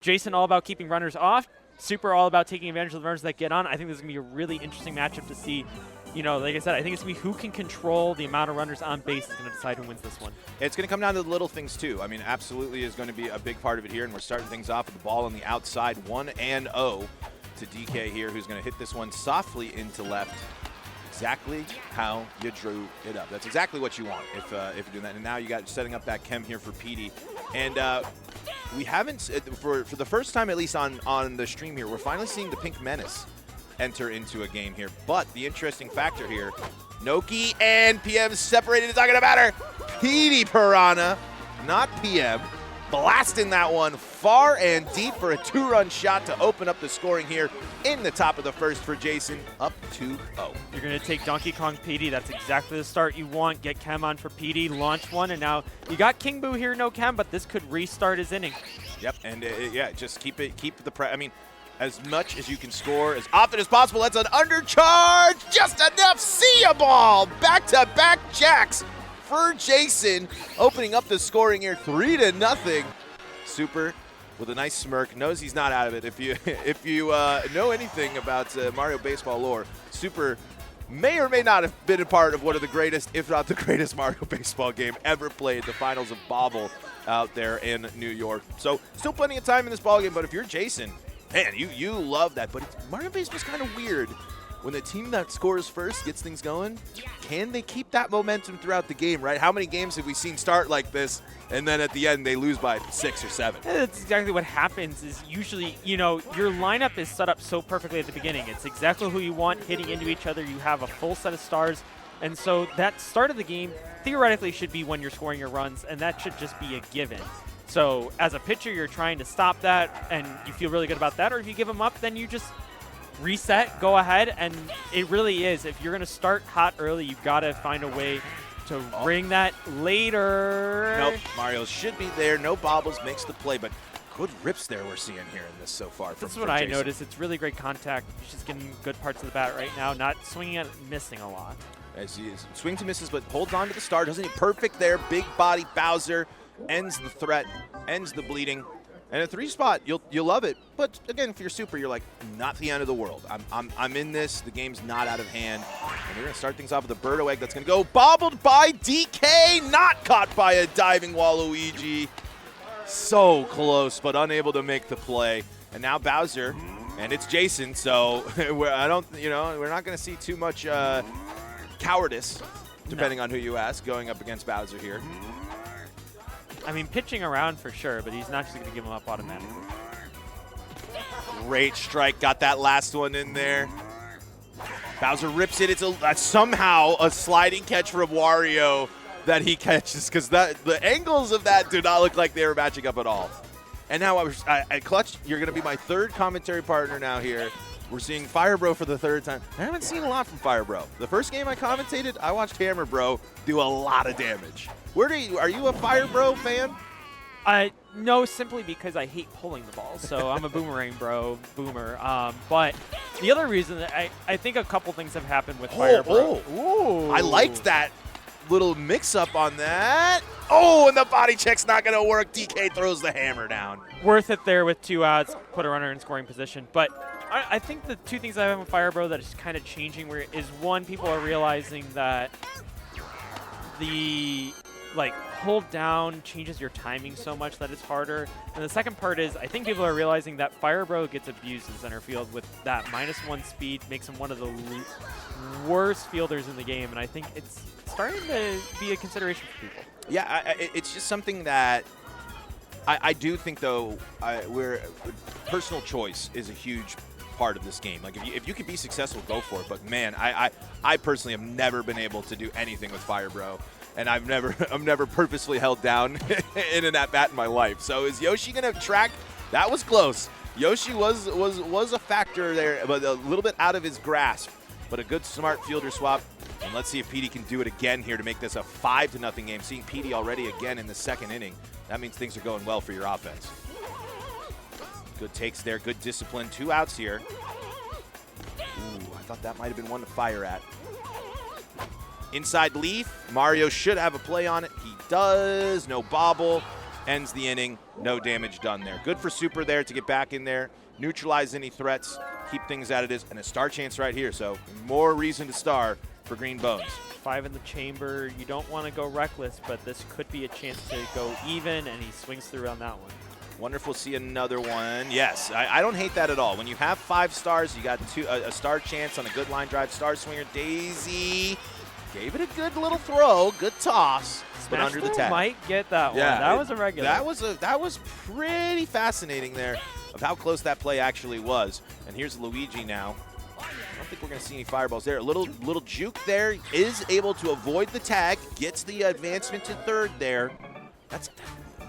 Jason all about keeping runners off. Super all about taking advantage of the runners that get on. I think this is going to be a really interesting matchup to see. You know, like I said, I think it's going to be who can control the amount of runners on base is going to decide who wins this one. It's going to come down to the little things, too. I mean, absolutely is going to be a big part of it here, and we're starting things off with the ball on the outside, 1-0 to DK here, who's going to hit this one softly into left. Exactly how you drew it up. That's exactly what you want if you're doing that. And now you got setting up that chem here for PD. And we haven't, for the first time at least on the stream here, we're finally seeing the Pink Menace enter into a game here. But the interesting factor here, Noki and PM separated. It's not going to matter. PD Piranha, not PM, blasting that one far and deep for a 2-run shot to open up the scoring here in the top of the first for Jason, up 2-0. You're going to take Donkey Kong PD. That's exactly the start you want. Get chem on for PD, launch one, and now you got King Boo here, no chem, but this could restart his inning. Yep, and yeah, just keep the I mean, as much as you can score as often as possible. That's an undercharge, just enough. See ya ball, back-to-back jacks for Jason, opening up the scoring here, 3-0. Super with a nice smirk, knows he's not out of it. If you know anything about Mario baseball lore, Super may or may not have been a part of one of the greatest, if not the greatest Mario baseball game ever played, the finals of Bobble out there in New York. So still plenty of time in this ball game, but if you're Jason, man, you love that. But Mario baseball's kind of weird. When the team that scores first gets things going, can they keep that momentum throughout the game, right? How many games have we seen start like this, and then at the end they lose by 6 or 7? That's exactly what happens is usually, you know, your lineup is set up so perfectly at the beginning. It's exactly who you want hitting into each other. You have a full set of stars. And so that start of the game theoretically should be when you're scoring your runs, and that should just be a given. So as a pitcher, you're trying to stop that, and you feel really good about that. Or if you give them up, then you just reset, go ahead, and it really is. If you're going to start hot early, you've got to find a way to bring that later. Nope, Mario should be there. No bobbles, makes the play, but good rips there we're seeing here in this so far. That's what I noticed. It's really great contact. He's just getting good parts of the bat right now, not swinging at missing a lot. As he is swing to misses, but holds on to the star. Doesn't he? Perfect there. Big body Bowser ends the threat, ends the bleeding. And a 3 spot, you'll love it. But again, if you're Super, you're like, not the end of the world. I'm in this. The game's not out of hand. And we're gonna start things off with a Birdo Egg that's gonna go bobbled by DK, not caught by a diving Waluigi. So close, but unable to make the play. And now Bowser, and it's Jason. So we're not gonna see too much cowardice, depending on who you ask, going up against Bowser here. I mean, pitching around for sure, but he's not just going to give him up automatically. Great strike. Got that last one in there. Bowser rips it. It's somehow a sliding catch from Wario that he catches, because the angles of that do not look like they were matching up at all. And now, Clutch, you're going to be my third commentary partner now here. We're seeing Fire Bro for the third time. I haven't seen a lot from Fire Bro. The first game I commentated, I watched Hammer Bro do a lot of damage. Are you a Fire Bro fan? No, simply because I hate pulling the ball. So I'm a boomer. But the other reason that I think a couple things have happened with Fire Bro. Ooh. I liked that little mix-up on that. Oh, and the body check's not going to work. DK throws the hammer down. Worth it there with 2 outs, put a runner in scoring position. But I think the 2 things I have with Fire Bro that is kind of changing is, one, people are realizing that the hold down changes your timing so much that it's harder. And the second part is, I think people are realizing that Fire Bro gets abused in center field with that -1 speed, makes him one of the worst fielders in the game. And I think it's starting to be a consideration for people. Yeah, it's just something that I do think, though, where personal choice is a huge part of this game. Like, if you can be successful, go for it. But man, I personally have never been able to do anything with Fire Bro, and I'm never purposely held down in an at bat in my life. So is Yoshi gonna track? That was close. Yoshi was a factor there, but a little bit out of his grasp. But a good, smart fielder swap. And let's see if PD can do it again here to make this a 5-0 game. Seeing PD already again in the second inning, that means things are going well for your offense. Good takes there, good discipline. 2 outs here. Ooh, I thought that might have been one to fire at. Inside leaf. Mario should have a play on it. He does. No bobble. ends the inning. No damage done there. Good for Super there to get back in there, neutralize any threats, keep things at it is, and a star chance right here. So more reason to star for Green Bones. 5 in the chamber. You don't want to go reckless, but this could be a chance to go even, and he swings through on that one. Wonder if we'll see another one. Yes, I don't hate that at all. When you have 5 stars, you got a star chance on a good line drive. Star swinger Daisy gave it a good little throw, good toss, but under the tag. Might get that one. That was a regular. That was pretty fascinating there of how close that play actually was. And here's Luigi now. I don't think we're going to see any fireballs there. A little juke there, is able to avoid the tag, gets the advancement to third there. That's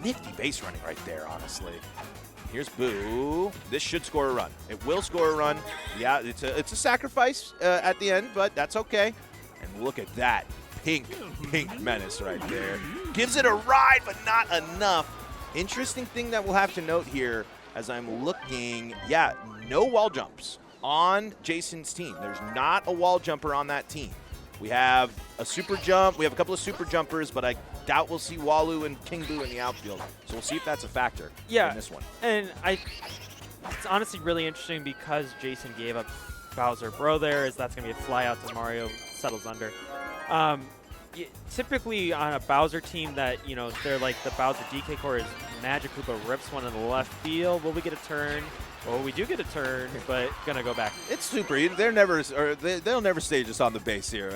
nifty base running right there, honestly. Here's Boo. This should score a run. It will score a run. Yeah, it's a sacrifice at the end, but that's okay. And look at that pink menace right there. Gives it a ride, but not enough. Interesting thing that we'll have to note here as I'm looking, yeah, no wall jumps on Jason's team. There's not a wall jumper on that team. We have a super jump. We have a couple of super jumpers, but I doubt we'll see Walu and King Boo in the outfield. So we'll see if that's a factor in this one. And it's honestly really interesting because Jason gave up Bowser Bro there, as that's going to be a fly out to Mario, settles under. Typically on a Bowser team that, they're like the Bowser DK core is Magic Koopa rips one in the left field. Will we get a turn? Well, we do get a turn, but gonna go back. It's Super. They'll never stay just on the base here.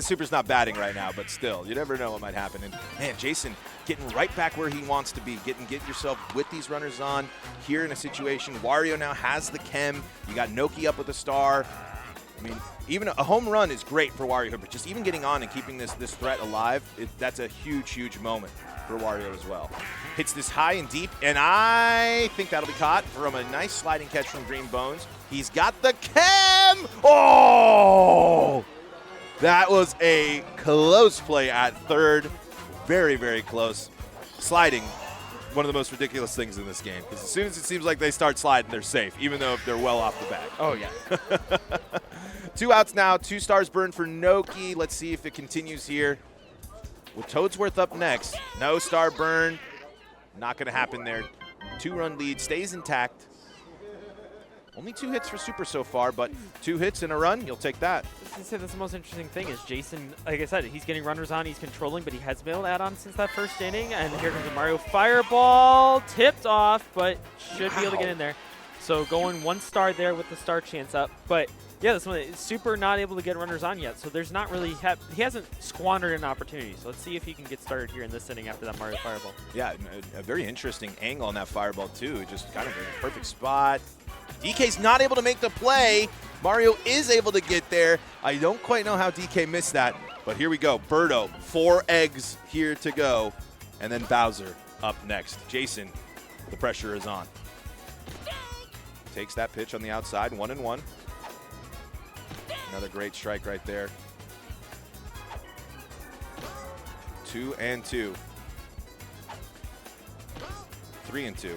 Super's not batting right now, but still, you never know what might happen. And man, Jason getting right back where he wants to be. Get yourself with these runners on here in a situation. Wario now has the chem. You got Noki up with a star. I mean, even a home run is great for Wario, but just even getting on and keeping this threat alive, that's a huge moment for Wario as well. Hits this high and deep, and I think that'll be caught from a nice sliding catch from Green Bones. He's got the chem! Oh! That was a close play at third. Very close. Sliding, one of the most ridiculous things in this game, because as soon as it seems like they start sliding, they're safe, even though they're well off the bat. Oh, yeah. 2 outs now, 2 stars burned for Noki. Let's see if it continues here. With Toadsworth up next, no star burn. Not going to happen there. 2-run lead stays intact. Only 2 hits for Super so far, but 2 hits and a run, you'll take that. That's the most interesting thing is Jason, like I said, he's getting runners on, he's controlling, but he has been able to add on since that first inning. And here comes a Mario fireball, tipped off, but should be able to get in there. So going 1 star there with the star chance up. But yeah, this one is Super not able to get runners on yet, so there's not really he hasn't squandered an opportunity. So let's see if he can get started here in this inning after that Mario fireball. Yeah, a very interesting angle on that fireball too. Just kind of in a perfect spot. DK's not able to make the play. Mario is able to get there. I don't quite know how DK missed that, but here we go. Birdo, 4 eggs here to go, and then Bowser up next. Jason, the pressure is on. Takes that pitch on the outside, 1-1. Another great strike right there. 2-2. 3-2.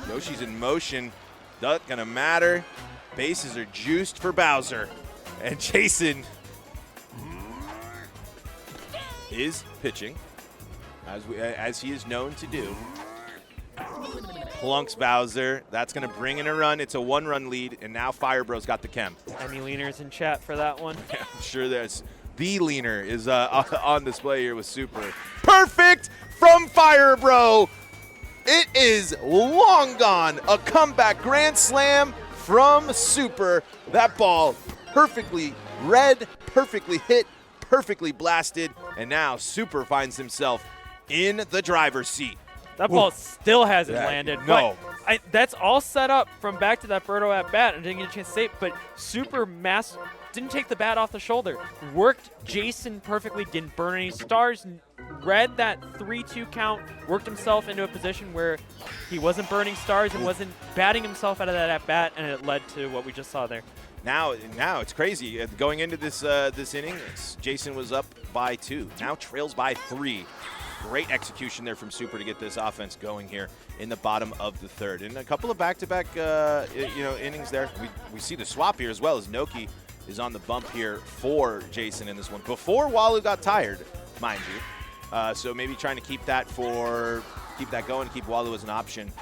Yoshi's in motion. Not gonna matter. Bases are juiced for Bowser. And Jason is pitching, as he is known to do. Plunks Bowser. That's going to bring in a run. It's a 1-run lead, and now Firebro's got the chem. Any leaners in chat for that one? Yeah, I'm sure there's. The leaner is on display here with Super. Perfect from Firebro. It is long gone. A comeback grand slam from Super. That ball perfectly read, perfectly hit, perfectly blasted, and now Super finds himself in the driver's seat. That ball still hasn't landed. No. But that's all set up from back to that Birdo at bat and didn't get a chance to save. But Super didn't take the bat off the shoulder. Worked Jason perfectly, didn't burn any stars, read that 3-2 count, worked himself into a position where he wasn't burning stars and wasn't batting himself out of that at bat, and it led to what we just saw there. Now it's crazy. Going into this inning, Jason was up by 2. Now trails by 3. Great execution there from Super to get this offense going here in the bottom of the 3rd. And a couple of back-to-back innings there. We see the swap here as well as Noki is on the bump here for Jason in this one. Before Walu got tired, mind you. So maybe trying to keep that going, keep Walu as an option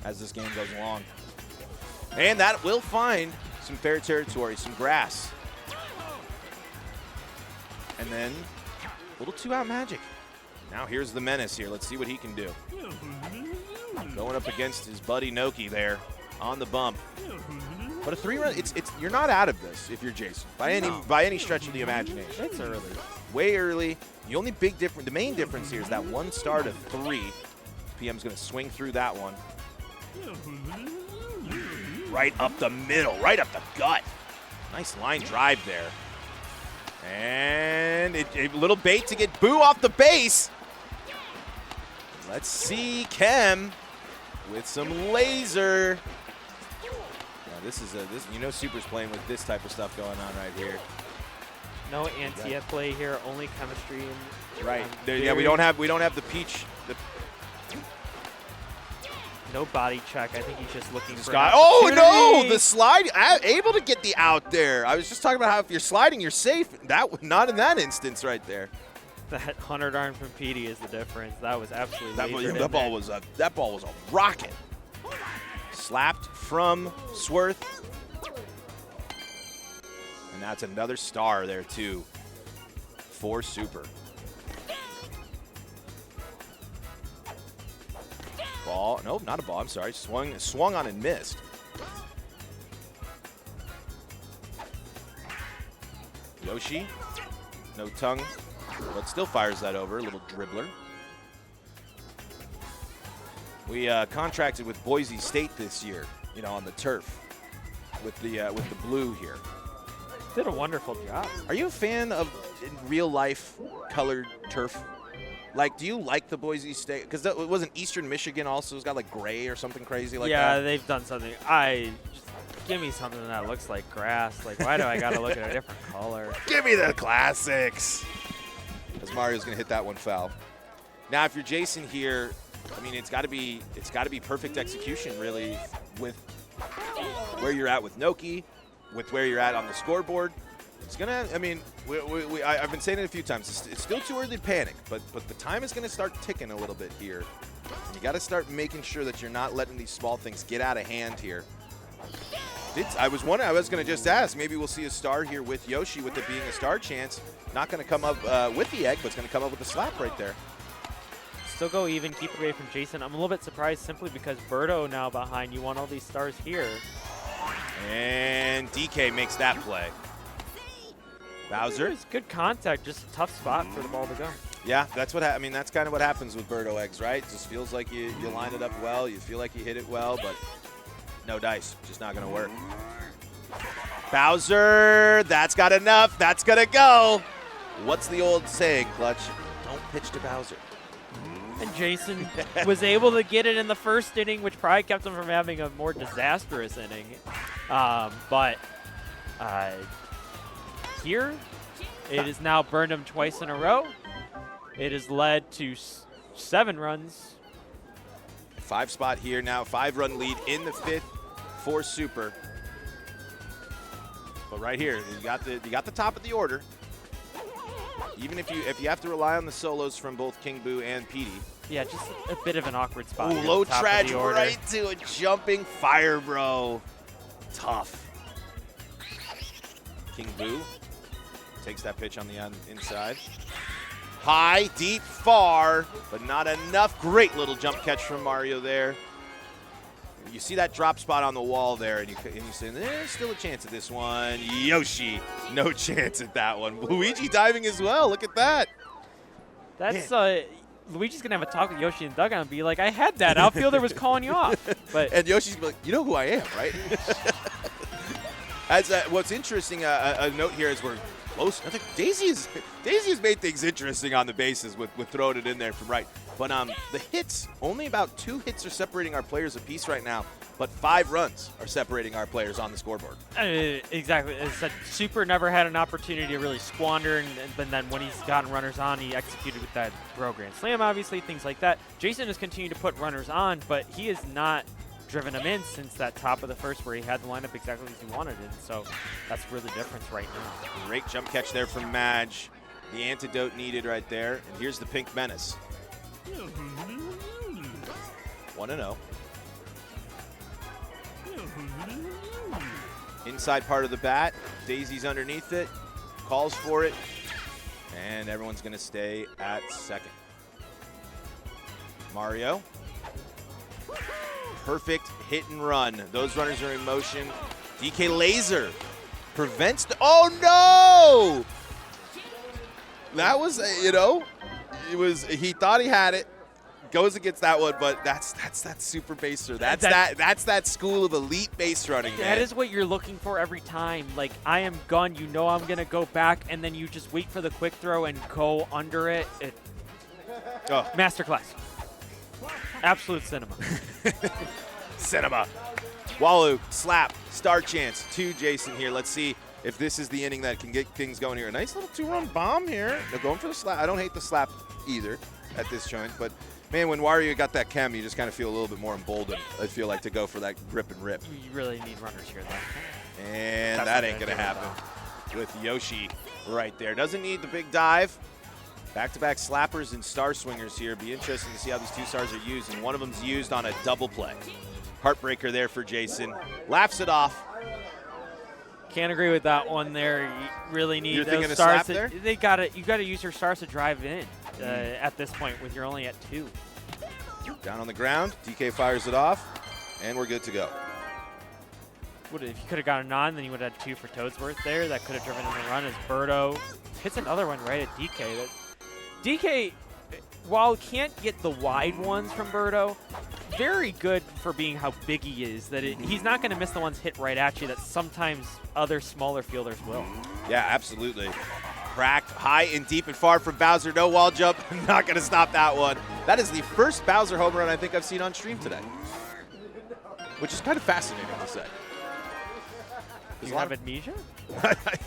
as this game goes along. And that will find some fair territory, some grass. And then a little 2-out magic. Now here's the menace here. Let's see what he can do. Going up against his buddy Noki there on the bump. But a 3-run, you're not out of this if you're Jason by any stretch of the imagination. It's early. Way early. The main difference here is that 1 star to 3. PM's going to swing through that one. Right up the middle, right up the gut. Nice line drive there. And a little bait to get Boo off the base. Let's see Kem with some laser. Now Super's playing with this type of stuff going on right here. No anti play here, only chemistry. Right. Yeah, we don't have the peach. No body check. I think he's just looking for Scott. Oh no! The slide, able to get the out there. I was just talking about how if you're sliding, you're safe. Not in that instance right there. That 100 arm from PD is the difference. That was absolutely that ball was a rocket. Slapped from Swerth. And that's another star there too for Super. Ball, nope, not a ball, I'm sorry. Swung on and missed. Yoshi, no tongue, but still fires that over, a little dribbler. We contracted with Boise State this year, on the turf with the blue here. Did a wonderful job. Are you a fan of in real life colored turf? Like, do you like the Boise State? Because it wasn't Eastern Michigan also. It's got like gray or something crazy like that. Yeah, they've done something. Just give me something that looks like grass. Like, why do I got to look at a different color? Give me the classics. As Mario's gonna hit that one foul. Now, if you're Jason here, I mean, it's got to be perfect execution really with where you're at with Noki, with where you're at on the scoreboard. It's gonna. I mean, I've been saying it a few times. It's still too early to panic, but the time is gonna start ticking a little bit here. And you got to start making sure that you're not letting these small things get out of hand here. I was gonna just ask. Maybe we'll see a star here with Yoshi, with it being a star chance. Not gonna come up with the egg, but it's gonna come up with a slap right there. Still go even, keep away from Jason. I'm a little bit surprised simply because Birdo now behind. You want all these stars here. And DK makes that play. Bowser. It's good contact, just a tough spot for the ball to go. Yeah, that's what I mean. That's kind of what happens with Birdo eggs, right? It just feels like you line it up well. You feel like you hit it well, but no dice. Just not going to work. Bowser, that's got enough. That's going to go. What's the old saying, Clutch? Don't pitch to Bowser. And Jason was able to get it in the first inning, which probably kept him from having a more disastrous inning. Here, it has now burned him twice in a row. It has led to 7 runs. 5 spot here now, 5-run lead in the 5th for Super. But right here, you got the top of the order. Even if you have to rely on the solos from both King Boo and PD. Yeah, just a bit of an awkward spot. Ooh, low traj right to a jumping fire, bro. Tough. King Boo takes that pitch on the inside. High, deep, far, but not enough. Great little jump catch from Mario there. You see that drop spot on the wall there, and you say, there's still a chance at this one. Yoshi, no chance at that one. Luigi diving as well. Look at that. That's Luigi's going to have a talk with Yoshi and dugout and be like, I had that. Outfielder was calling you off. And Yoshi's like, you know who I am, right? What's interesting, a note here is we're close. I think Daisy has made things interesting on the bases with throwing it in there from right. But the hits, only about 2 hits are separating our players apiece right now, but 5 runs are separating our players on the scoreboard. Exactly. As I said, Super never had an opportunity to really squander, but then when he's gotten runners on, he executed with that throw grand slam, obviously, things like that. Jason has continued to put runners on, but he has not driven them in since that top of the first where he had the lineup exactly as he wanted it. So that's really the difference right now. Great jump catch there from Madge. The antidote needed right there. And here's the Pink Menace. 1-0. Inside part of the bat. Daisy's underneath it. Calls for it. And everyone's going to stay at second. Mario. Perfect hit and run. Those runners are in motion. DK Laser prevents the, oh no! That was, he thought he had it. Goes against that one, but that's that super baser. That's that school of elite base running, man. That is what you're looking for every time. Like, I am gun, you know I'm gonna go back, and then you just wait for the quick throw and go under it. Masterclass. Absolute cinema. Cinema. Walu, slap, star chance to Jason here. Let's see if this is the inning that can get things going here. A nice little 2-run bomb here. They're going for the slap. I don't hate the slap either at this joint, but man, when Wario got that chem, you just kind of feel a little bit more emboldened, I feel like, to go for that grip and rip. You really need runners here, though. And that ain't going to happen with Yoshi right there. Doesn't need the big dive. Back-to-back slappers and star swingers here. Be interesting to see how these two stars are used, and one of them's used on a double play. Heartbreaker there for Jason. Laughs it off. Can't agree with that one there. You really need You're those thinking a stars. slap there? You got to use your stars to drive in at this point with you're only at 2. Down on the ground. DK fires it off, and we're good to go. If you could have gotten on, then you would have had 2 for Toadsworth there. That could have driven in the run as Birdo hits another one right at DK. DK, while can't get the wide ones from Birdo, very good for being how big he is. That he's not going to miss the ones hit right at you that sometimes other smaller fielders will. Yeah, absolutely. Cracked high and deep and far from Bowser. No wall jump. Not going to stop that one. That is the first Bowser home run I think I've seen on stream today, which is kind of fascinating to say. You have amnesia?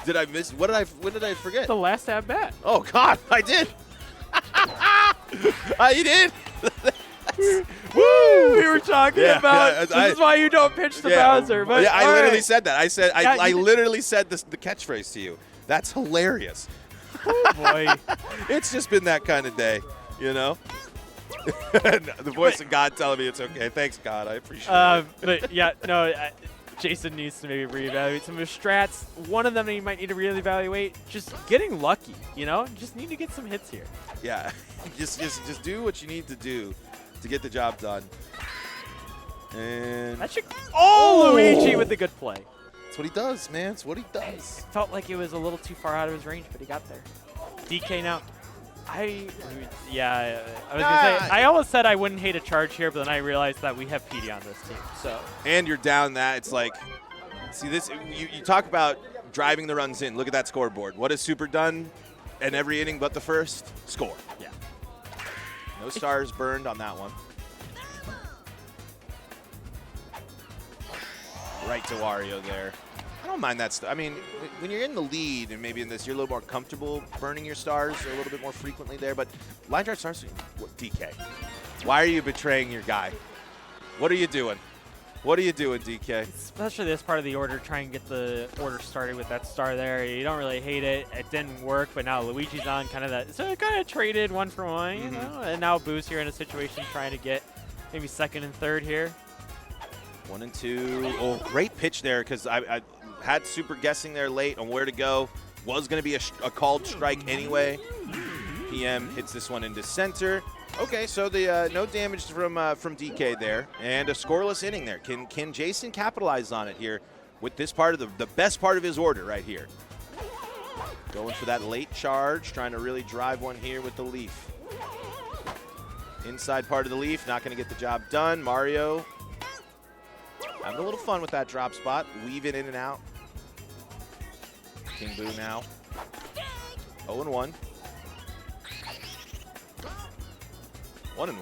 Did I miss? What did I forget? The last at bat. Oh God, I did. You did. Woo! We were talking about this is why you don't pitch to Bowser. But yeah, I literally said that. I said I literally said the catchphrase to you. That's hilarious. Oh boy, it's just been that kind of day, you know. The voice of God telling me it's okay. Thanks, God. I appreciate it. But yeah, no. Jason needs to maybe reevaluate some of his strats. One of them he might need to reevaluate. Just getting lucky, Just need to get some hits here. Yeah, just do what you need to do to get the job done. And that should. Oh, Luigi with the good play. That's what he does, man. That's what he does. Felt like it was a little too far out of his range, but he got there. DK now. I was gonna say I almost said I wouldn't hate a charge here, but then I realized that we have PD on this team. So and you're down that. It's like, see this. You talk about driving the runs in. Look at that scoreboard. What has Super done in every inning but the first? Score. Yeah. No stars burned on that one. Right to Wario there. I don't mind that stuff. I mean, when you're in the lead and maybe in this, you're a little more comfortable burning your stars a little bit more frequently there. But line drive stars, DK. Why are you betraying your guy? What are you doing? What are you doing, DK? Especially this part of the order, try and get the order started with that star there. You don't really hate it. It didn't work, but now Luigi's on kind of that. So it kind of traded 1 for 1, you know. And now Boo's here in a situation trying to get maybe second and third here. 1 and 2. Oh, great pitch there because I had Super guessing there late on where to go. Was going to be a called strike anyway. PM hits this one into center. Okay, so the no damage from DK there, and a scoreless inning there. Can Jason capitalize on it here with this part of the best part of his order right here? Going for that late charge, trying to really drive one here with the leaf. Inside part of the leaf, not going to get the job done. Mario having a little fun with that drop spot, weaving in and out. King Boo now 0-1. 1-1.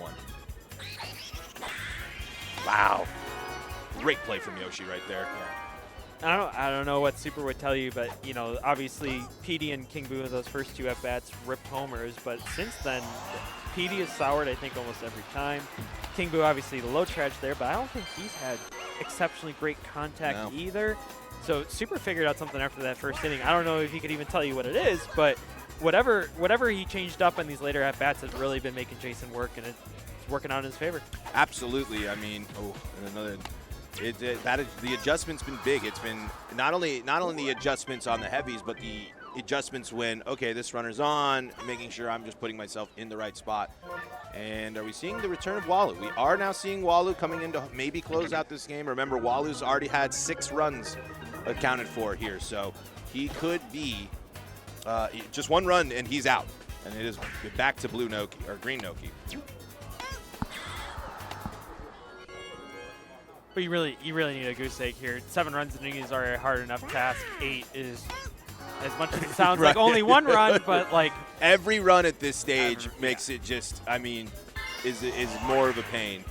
Wow. Great play from Yoshi right there. Yeah. I don't know what Super would tell you, but obviously PD and King Boo in those first 2 at-bats ripped homers, but since then PD is soured I think almost every time. King Boo obviously the low charge there, but I don't think he's had exceptionally great contact either. So Super figured out something after that first inning. I don't know if he could even tell you what it is, but whatever he changed up in these later at-bats has really been making Jason work, and it's working out in his favor. Absolutely. I mean, and another. The adjustment's been big. It's been not only the adjustments on the heavies, but the adjustments when, okay, this runner's on, making sure I'm just putting myself in the right spot. And are we seeing the return of Walu? We are now seeing Walu coming in to maybe close out this game. Remember, Walu's already had 6 runs accounted for here, so he could be just 1 run and he's out. And it is back to blue Noki, or green Noki. But you really need a goose egg here. 7 runs in innings are a hard enough task. 8 is, as much as it sounds right. like only 1 run, but like every run at this stage makes it just, I mean, is more of a pain.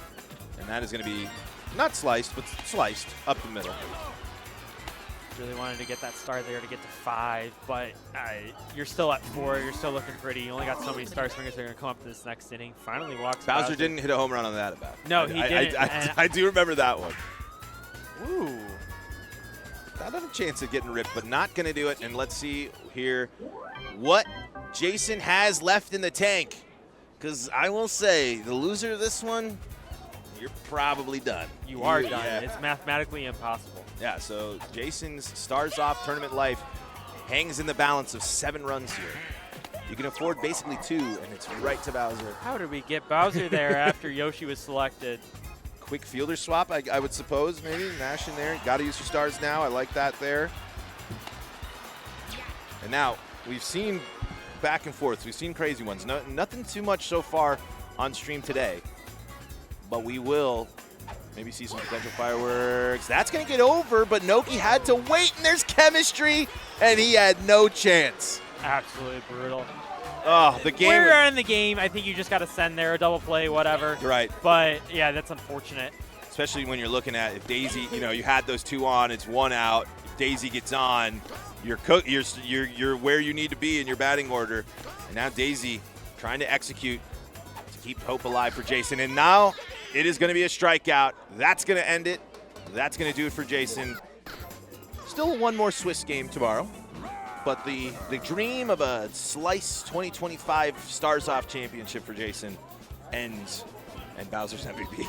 And that is going to be not sliced, but sliced up the middle. Really wanted to get that star there to get to 5, but you're still at 4. You're still looking pretty. You only got so many star swingers that are going to come up to this next inning. Finally walks Bowser didn't hit a home run on that at bat. No, he didn't. I do remember that one. Ooh. That had a chance of getting ripped, but not going to do it. And let's see here what Jason has left in the tank. Because I will say, the loser of this one, you're probably done. You are done. Yeah. It's mathematically impossible. Yeah, so Jason's Stars Off tournament life hangs in the balance of 7 runs here. You can afford basically 2, and it's right to Bowser. How did we get Bowser there after Yoshi was selected? Quick fielder swap, I would suppose, maybe. Nash in there. Got to use your stars now. I like that there. And now, we've seen back and forth. We've seen crazy ones. Nothing too much so far on stream today. But we will maybe see some potential fireworks. That's going to get over, but Noki had to wait, and there's chemistry, and he had no chance. Absolutely brutal. Oh, the game. Where you're in the game, I think you just got to send there, a double play, whatever. Right. But, yeah, that's unfortunate. Especially when you're looking at if Daisy, you had those 2 on, it's 1 out. If Daisy gets on, you're where you need to be in your batting order. And now Daisy trying to execute to keep hope alive for Jason. And now it is going to be a strikeout. That's going to end it. That's going to do it for Jason. Still 1 more Swiss game tomorrow. But the dream of a Slice 2025 Stars Off championship for Jason ends, and Bowser's MVP.